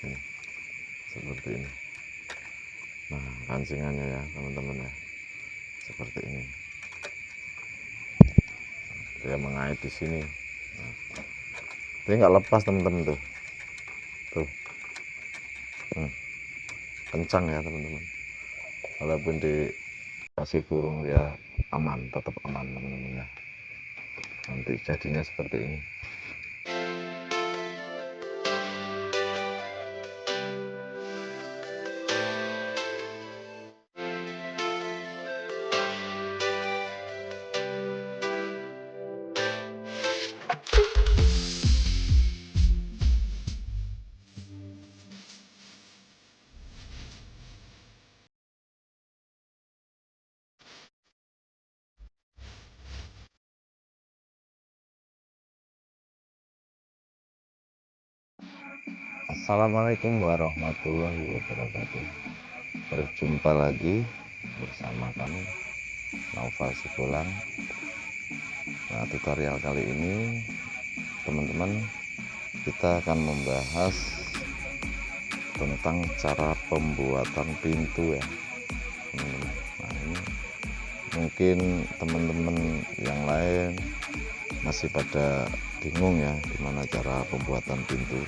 ini seperti ini. Nah, rancingannya ya teman-teman ya, seperti ini. Dia mengait di sini. Nah, dia nggak lepas teman-teman tuh, kencang ya teman-teman. Walaupun dikasih burung dia aman, tetap aman teman-teman ya. Nanti jadinya seperti ini. Assalamualaikum warahmatullahi wabarakatuh. Berjumpa lagi bersama kami Naufal Sibulang. Nah, tutorial kali ini teman-teman kita akan membahas tentang cara pembuatan pintu ya teman-teman. Nah, ini mungkin teman-teman yang lain masih pada bingung ya gimana cara pembuatan pintu.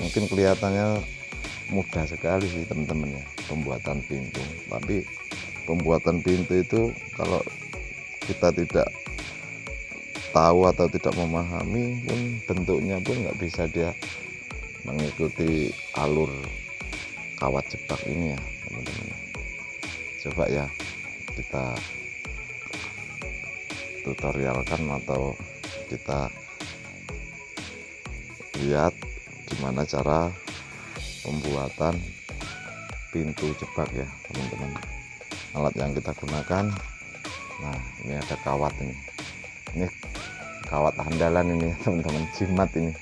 Mungkin kelihatannya mudah sekali sih teman-teman ya pembuatan pintu, tapi pembuatan pintu itu kalau kita tidak tahu atau tidak memahami pun bentuknya pun nggak bisa dia mengikuti alur kawat jebak ini ya teman-teman. Coba ya kita tutorialkan atau kita lihat gimana cara pembuatan pintu jebak ya teman-teman. Alat yang kita gunakan, nah ini ada kawat ini kawat andalan ini teman-teman, jimat ini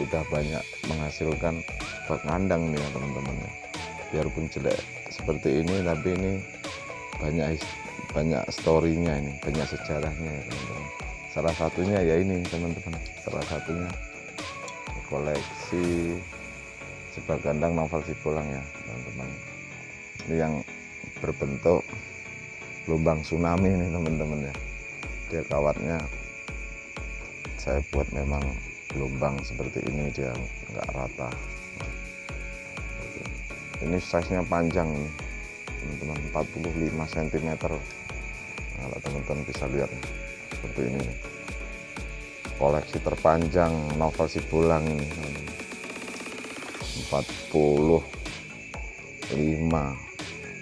udah banyak menghasilkan bak ngandang nih ya teman-teman ya. Biarpun jelek seperti ini tapi ini banyak storynya, ini banyak sejarahnya ya teman-teman. Salah satunya ya ini teman-teman, salah satunya koleksi jebak kandang Naufal Sibulang ya teman-teman. Ini yang berbentuk gelombang tsunami ini teman-teman ya. Dia kawatnya saya buat memang gelombang seperti ini, dia nggak rata. Ini size nya panjang nih teman-teman, 45 cm. Kalau teman-teman bisa lihat seperti ini, koleksi terpanjang Naufal Sibulang ini 45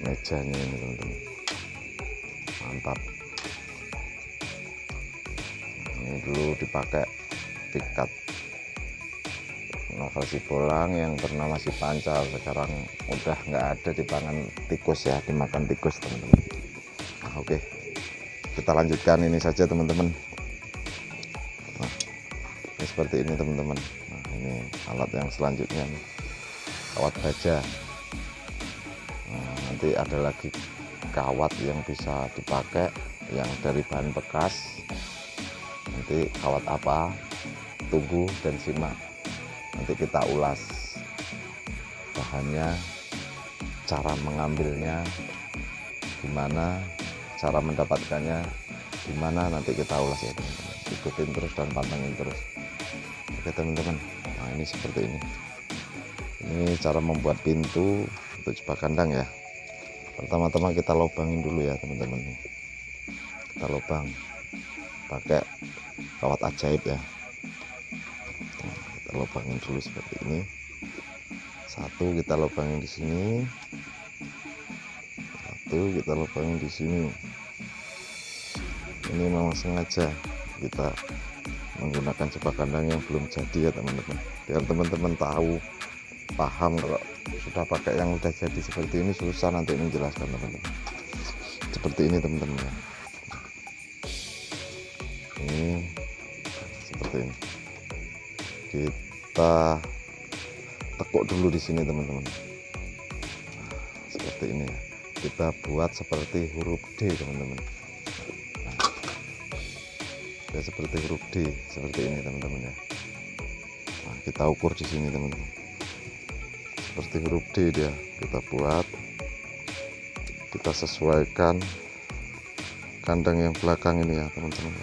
mejanya ini teman-teman, mantap. Ini dulu dipakai pikat Naufal Sibulang yang bernama si Pancal, sekarang udah nggak ada, dipangan tikus ya, dimakan tikus teman-teman. Nah, oke, kita lanjutkan ini saja teman-teman. Nah, ini seperti ini teman-teman. Nah, ini alat yang selanjutnya nih, kawat baja. Nah, nanti ada lagi kawat yang bisa dipakai yang dari bahan bekas. Nanti kawat apa, tunggu dan simak, nanti kita ulas bahannya, cara mengambilnya gimana, cara mendapatkannya gimana, nanti kita ulas ya teman-teman. Ikutin terus dan pantengin terus. Oke teman-teman, nah ini seperti ini cara membuat pintu untuk jebak kandang ya. Pertama-tama kita lubangin dulu ya teman-teman. Kita lubang pakai kawat ajaib ya. Nah, kita lubangin dulu seperti ini. Satu kita lubangin di sini, satu kita lubangin di sini. Ini memang sengaja kita menggunakan jebak kandang yang belum jadi ya teman-teman, biar teman-teman tahu, paham. Kalau sudah pakai yang udah jadi seperti ini susah nanti menjelaskan teman-teman. Seperti ini teman-teman ya. Ini seperti ini, kita tekuk dulu di sini teman-teman. Seperti ini ya, kita buat seperti huruf D teman-teman. Ya seperti huruf D seperti ini teman-teman ya. Nah, kita ukur di sini teman-teman, seperti huruf D dia kita buat, kita sesuaikan kandang yang belakang ini ya teman-teman,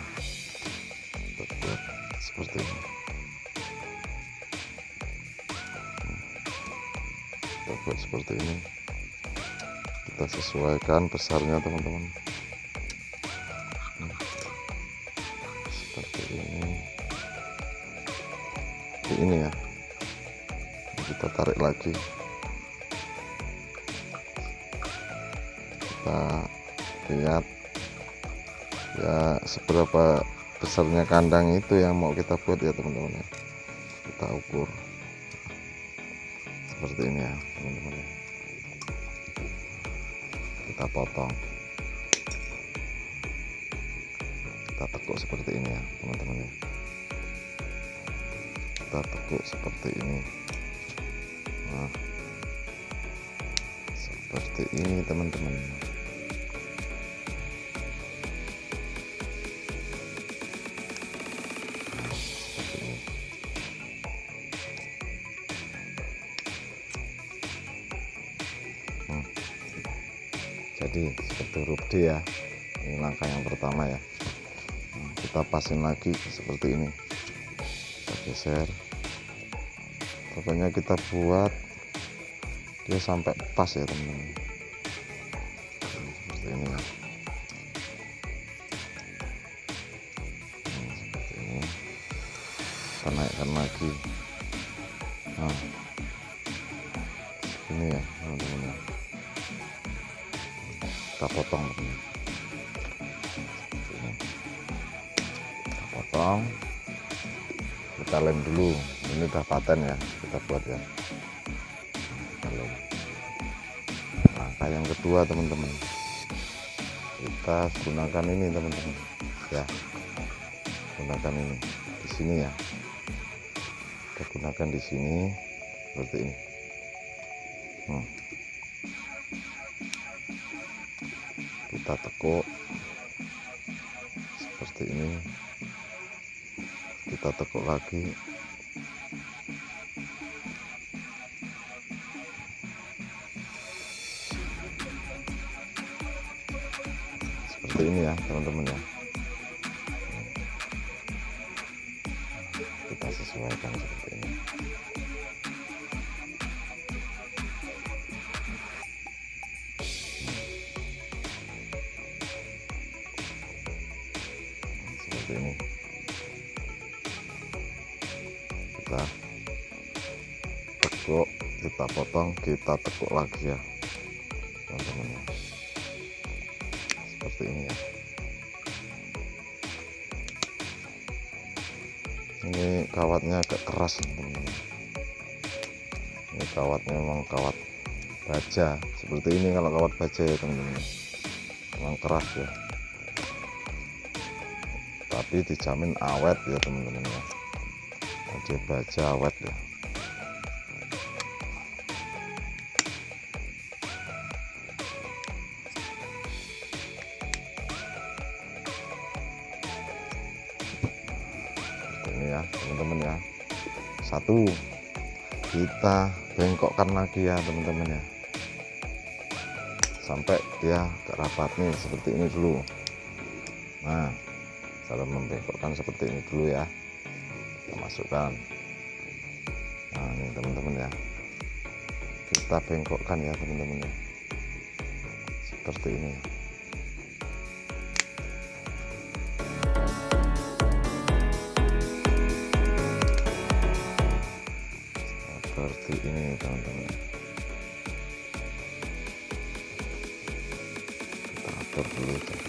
kita buat seperti ini. Kita buat seperti ini, kita sesuaikan besarnya teman-teman, seperti ini ya. Kita tarik lagi, kita lihat ya seberapa besarnya kandang itu yang mau kita buat ya teman-teman ya. Kita ukur seperti ini ya teman-teman ya. Kita potong, kita tekuk seperti ini ya teman-teman ya. Kita tekuk seperti ini. Nah, seperti ini teman-teman. Jadi seperti huruf D ya, ini langkah yang pertama ya. Nah, kita pasin lagi seperti ini, kita geser, pokoknya kita buat dia sampai pas ya teman-teman, seperti ini ya. Nah, seperti ini kita naikkan lagi. Nah, ini ya teman-teman ya, kita potong ini. Kita potong, kita lem dulu. Ini udah paten ya, kita buat ya, kita lem. Langkah yang kedua teman-teman, kita gunakan ini teman-teman ya, gunakan ini di sini ya, kita gunakan di sini seperti ini. Kita tekuk seperti ini, kita tekuk lagi, seperti ini ya teman-teman ya. Kita sesuaikan seperti ini. Ini kita tekuk, kita potong, kita tekuk lagi ya teman-teman ya, seperti ini ya. Ini kawatnya agak keras teman-teman, ini kawatnya memang kawat baja seperti ini. Kalau kawat baja ya teman-teman, memang keras ya, tapi dijamin awet ya teman-teman ya. Dia baja awet ya. Seperti ini ya teman-teman ya. Satu, kita bengkokkan lagi ya teman-teman ya, sampai dia agak rapat nih seperti ini dulu. Nah, cara membengkokkan seperti ini dulu ya, kita masukkan. Nah ini teman-teman ya, kita bengkokkan ya teman-teman ya, seperti ini ya. Seperti ini teman-teman, kita atur dulu teman-teman.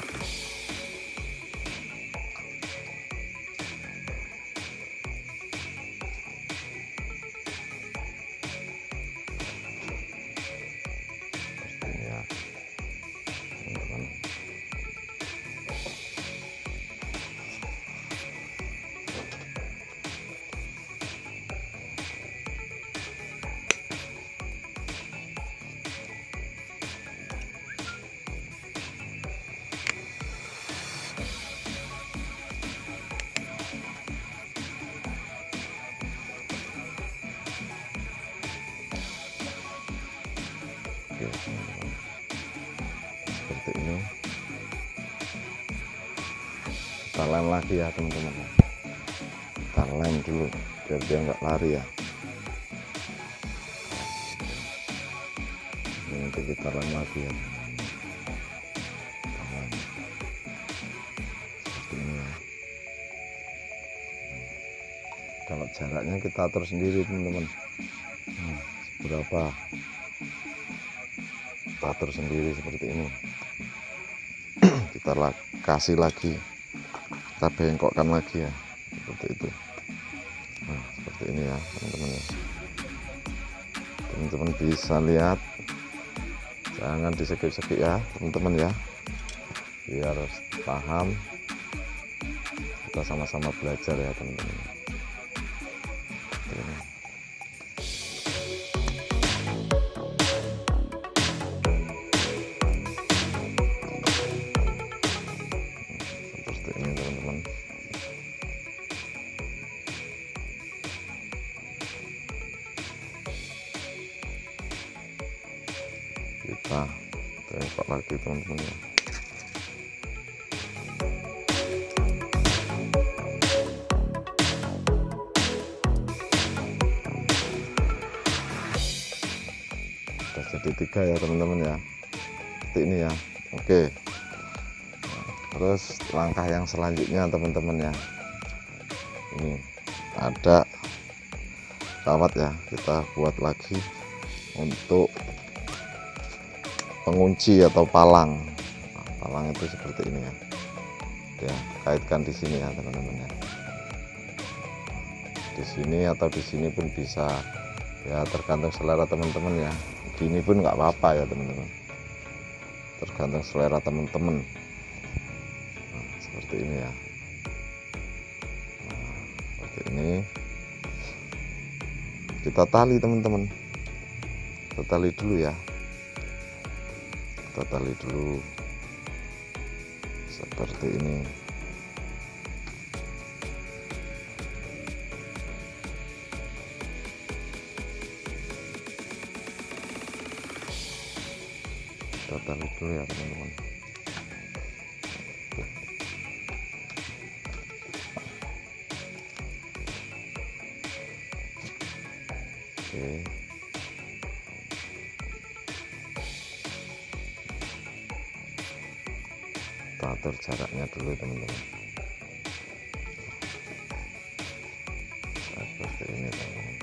Oke teman-teman, seperti ini kita lem lagi ya teman-teman, kita lem dulu biar dia nggak lari ya. Ini nanti kita lem lagi ya, kita lem seperti ini ya. Kalau jaraknya kita atur sendiri teman-teman, berapa kita atur sendiri seperti ini. Kita kasih lagi, kita bengkokkan lagi ya, seperti itu. Nah seperti ini ya teman-teman ya. Teman-teman bisa lihat, jangan disekip-sekip ya teman-teman ya, biar paham. Kita sama-sama belajar ya teman-teman. Seperti ini teman-teman. Kita tembak lagi teman-teman ya. Sudah jadi 3 ya teman-teman ya, seperti ini ya. Oke, terus langkah yang selanjutnya teman-teman ya, ini ada kawat ya, kita buat lagi untuk pengunci atau palang. Nah, palang itu seperti ini ya, ya kaitkan di sini ya teman-teman ya, di sini atau di sini pun bisa ya, tergantung selera teman-teman ya. Gini pun nggak apa-apa ya teman-teman, tergantung selera teman-teman. Nah, seperti ini ya. Nah, seperti ini kita tali teman-teman, kita tali dulu ya, kita tali dulu seperti ini. Kita tali dulu ya teman-teman. Oke, kita atur jaraknya dulu teman-teman. Seperti ini teman-teman,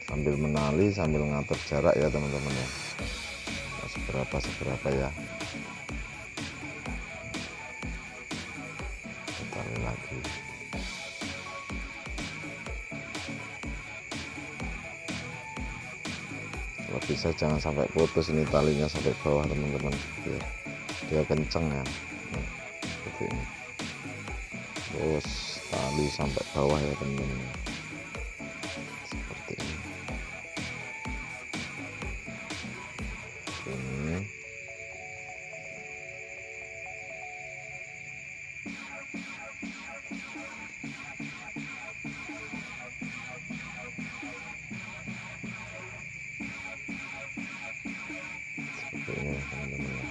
sambil menali sambil ngatur jarak ya teman-teman ya, seberapa ya. Kita tali lagi. Kalau bisa jangan sampai putus ini talinya, sampai bawah teman-teman, dia kenceng ya. Nah, seperti ini, terus tali sampai bawah ya teman-teman, seperti ini. Ini seperti ini teman-teman ya.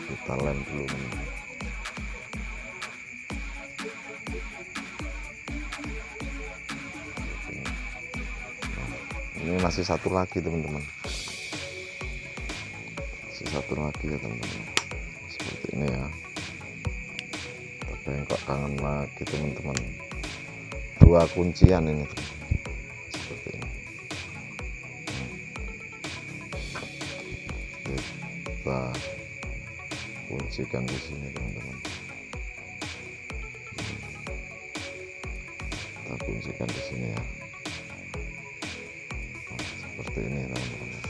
Kita lem dulu teman-teman. Ini masih satu lagi teman-teman, masih satu lagi ya teman-teman, seperti ini ya. Kita bengkokkan lagi teman-teman, 2 kuncian ini seperti ini. Kita kuncikan di sini teman-teman, kita kuncikan di sini ya. Seperti ini teman-teman.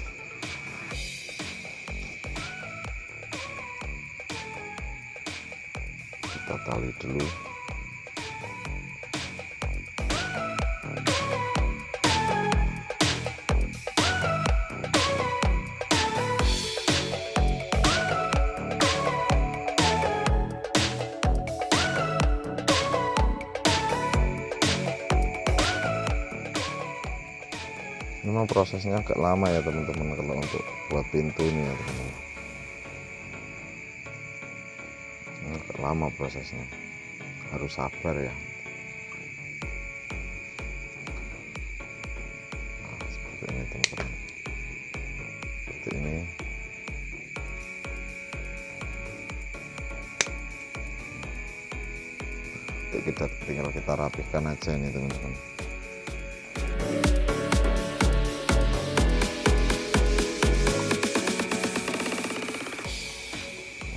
Kita tali dulu. memang prosesnya agak lama ya teman-teman kalau untuk buat pintu ini ya teman-teman. Agak lama prosesnya, harus sabar ya. Nah, seperti ini teman-teman, seperti ini. Kita tinggal kita rapihkan aja ini teman-teman.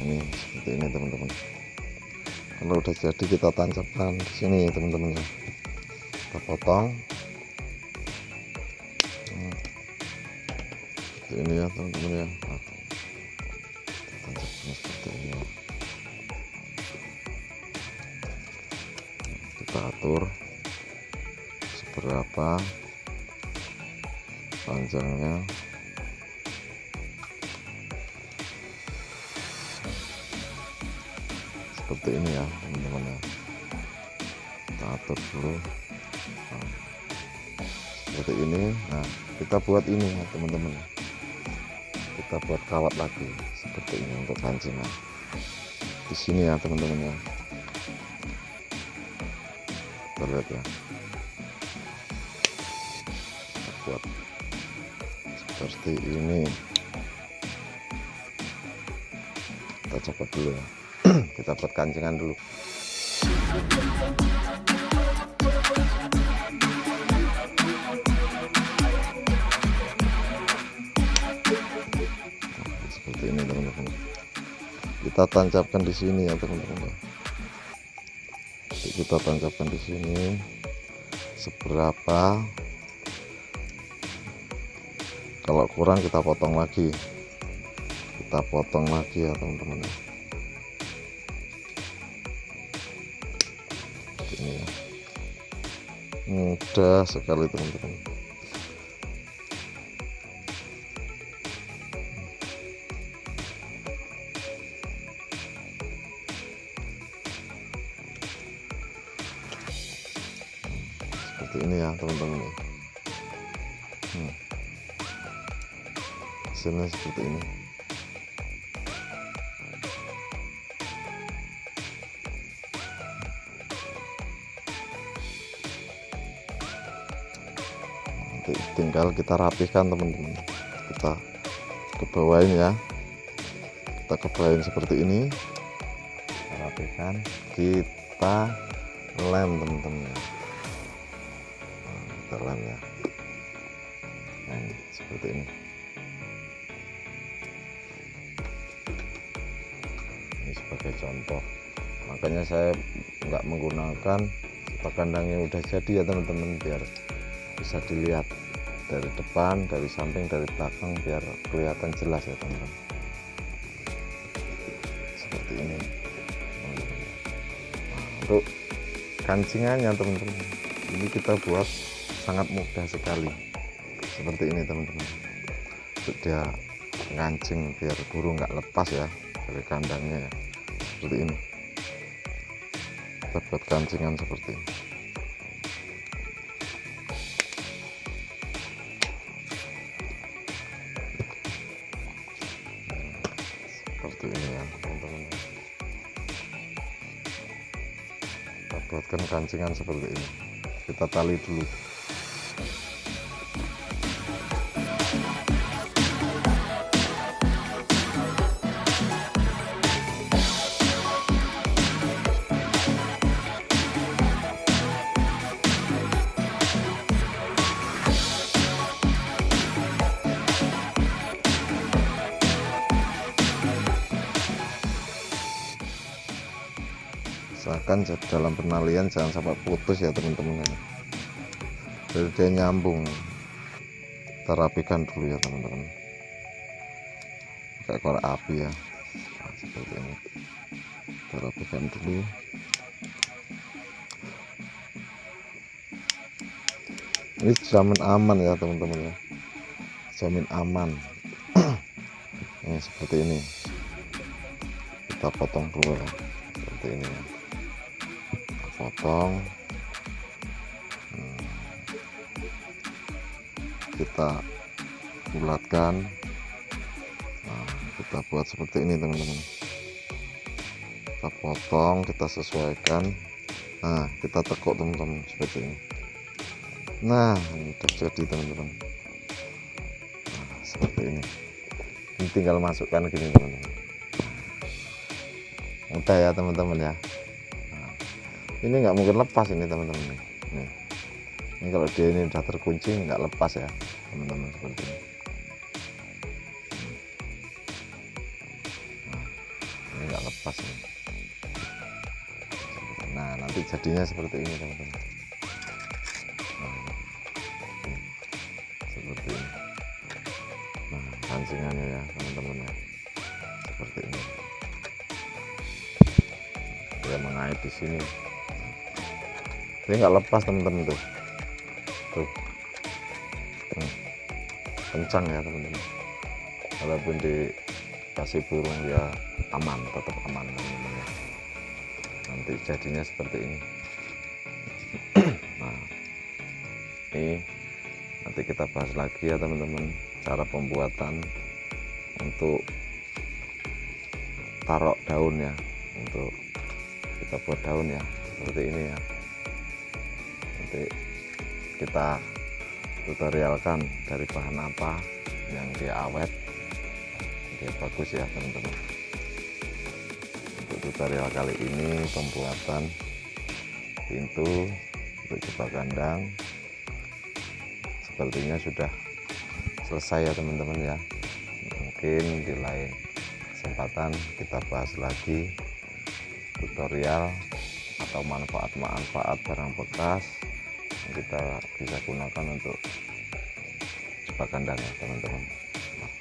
Ini seperti ini teman-teman. Kalau udah jadi kita tancapkan di sini teman-teman. Kita potong. Seperti ini ya teman-teman ya. Tancapkan seperti ini ya. Kita atur seberapa panjangnya, seperti ini ya teman-teman ya. Kita atur dulu. Nah, seperti ini. Nah, kita buat ini ya teman-teman, kita buat kawat lagi seperti ini untuk pancingan di sini ya teman-teman ya. Kita lihat ya, kita buat seperti ini. Kita coba dulu ya. Kita buat kancingan dulu. Nah, seperti ini teman-teman. Kita tancapkan di sini ya teman-teman. Kita tancapkan di sini seberapa, kalau kurang kita potong lagi, ya teman-teman. Ini ya, mudah sekali teman-teman. Seperti ini ya teman-teman. Hasilnya seperti ini. Nanti tinggal kita rapihkan teman-teman. Kita kebawain ya. Kita kebawain seperti ini. Kita rapihkan. Kita lem teman-teman. Kita lem ya. Nah, seperti ini. Ini sebagai contoh. Makanya saya nggak menggunakan kandang yang udah jadi ya teman-teman, biar bisa dilihat dari depan, dari samping, dari belakang, biar kelihatan jelas ya teman-teman. Seperti ini. Nah, untuk kancingannya teman-teman, ini kita buat sangat mudah sekali. Seperti ini teman-teman. Dia ngancing biar burung nggak lepas ya dari kandangnya ya. Seperti ini. Kita buat kancingan seperti ini. Seperti ini ya teman-teman. Kita buatkan kancingan seperti ini. Kita tali dulu. Usahakan dalam penalian jangan sampai putus ya teman-teman. Jadi dia nyambung. Kita rapikan dulu ya teman-teman, pakai korek api ya. Nah, seperti ini kita rapikan dulu. Ini jamin aman ya teman-teman ya, jamin aman. Ini seperti ini, kita potong dulu ya, seperti ini ya. Kita potong kita bulatkan. Nah, kita buat seperti ini teman-teman, kita potong, kita sesuaikan. Nah, kita tekuk teman-teman seperti ini. Nah, ini sudah jadi teman-teman. Nah, seperti ini tinggal masukkan gini teman-teman, mudah ya teman-teman ya. Nah, ini nggak mungkin lepas ini teman-teman nih. Ini kalau dia ini udah terkunci nggak lepas ya teman-teman, seperti ini. Nah, ini nggak lepas ini. Nah, nanti jadinya seperti ini teman-teman. Nah, seperti ini. Nah, rancingannya ya teman-teman ya, seperti ini. Dia mengait di sini, dia nggak lepas teman-teman tuh. Kencang ya teman-teman, walaupun dikasih burung dia aman, tetap aman teman-teman ya. Nanti jadinya seperti ini. Nah, ini nanti kita bahas lagi ya teman-teman, cara pembuatan untuk taruh daun ya, untuk kita buat daun ya, seperti ini ya. Nanti kita tutorialkan dari bahan apa yang dia awet, dia bagus ya teman-teman. Untuk tutorial kali ini pembuatan pintu untuk jebakan kandang sepertinya sudah selesai ya teman-teman ya. Mungkin di lain kesempatan kita bahas lagi tutorial atau manfaat-manfaat barang bekas yang kita bisa gunakan untuk jebakan kandang ya teman-teman. Nah,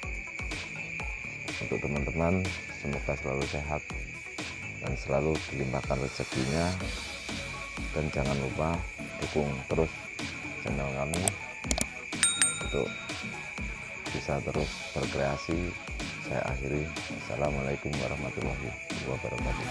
untuk teman-teman semoga selalu sehat dan selalu dilimpahkan rezekinya, dan jangan lupa dukung terus channel kami untuk bisa terus berkreasi. Saya akhiri, assalamualaikum warahmatullahi wabarakatuh.